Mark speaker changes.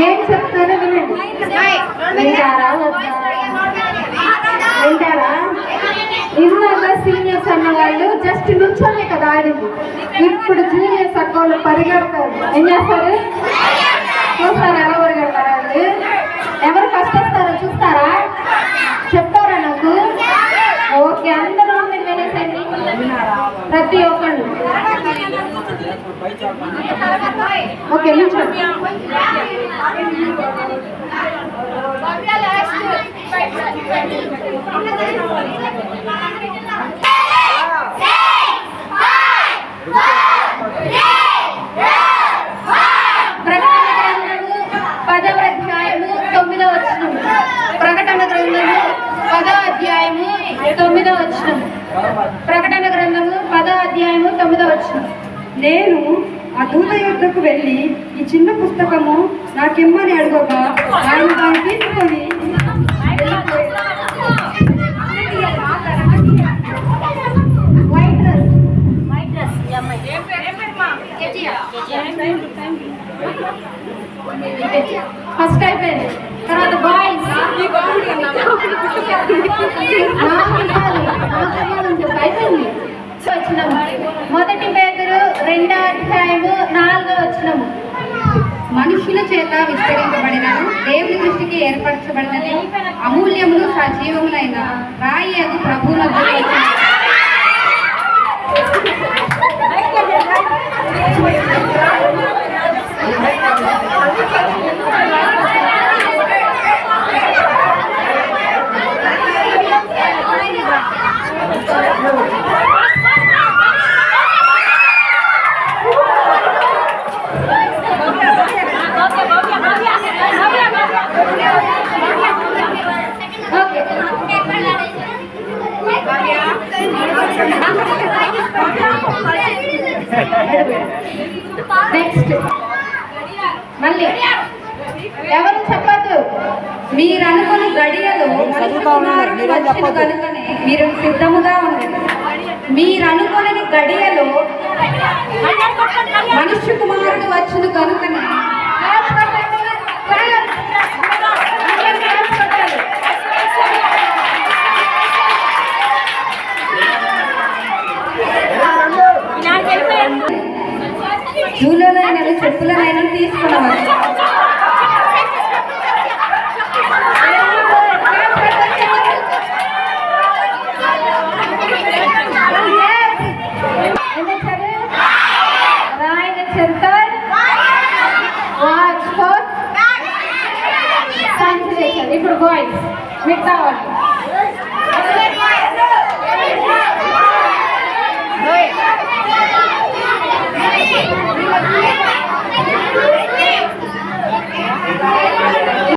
Speaker 1: ఏం చెప్తారో వినండి. వింటారా? ఇందాక సీనియర్స్ అన్న వాళ్ళు జస్ట్ నుంచోనే కదా ఆడింది. ఇప్పుడు జూనియర్స్ అక్క వాళ్ళు పరిగెడతారు. ఏం చేస్తారు? చూస్తారా ఎలా పరిగెడతారా? వాళ్ళు ఎవరు ఫస్ట్ వస్తారో చూస్తారా? చెప్తారా నాకు? ఓకే, అందరూ మీరు వినేసండి ప్రతి ఒక్కళ్ళు. ఓకే, నుంచోండి. ప్రకటన గ్రంథము 10వ అధ్యాయము 9వ వచనము. ప్రకటన గ్రంథము 10వ అధ్యాయము 9వ వచనం.
Speaker 2: నేను ఆ దూత యుద్ధకు వెళ్ళి ఈ చిన్న పుస్తకము నాకెమ్మని అడగగా ఆయన దాన్ని తీసుకొని
Speaker 1: ఫస్ట్ అయిపోయింది. తర్వాత బాయ్స్ అయిపోయింది. వచ్చినాము మొదటి పేతురు 2వ అధ్యాయము 4వ వచనము.
Speaker 2: మనుషుల చేత విస్తరింపబడినను దేవుని దృష్టికి ఏర్పరచబడినది అమూల్యములు సజీవములైన రాయి అది ప్రభువునకు
Speaker 1: నెక్స్ట్ మళ్ళీ ఎవరు చెప్పద్దు.
Speaker 2: మీరు అనుకుని గడియలో వచ్చిన కనుకనే మీరు సిద్ధముగా ఉండండి. మీరు అనుకుని గడియలో మనుష్య కుమారుడు వచ్చిన కనుకనే జూలైన చెప్పులనైనా తీసుకున్నవారు.
Speaker 1: ఇప్పుడు బాయ్స్ మిగతా వాళ్ళు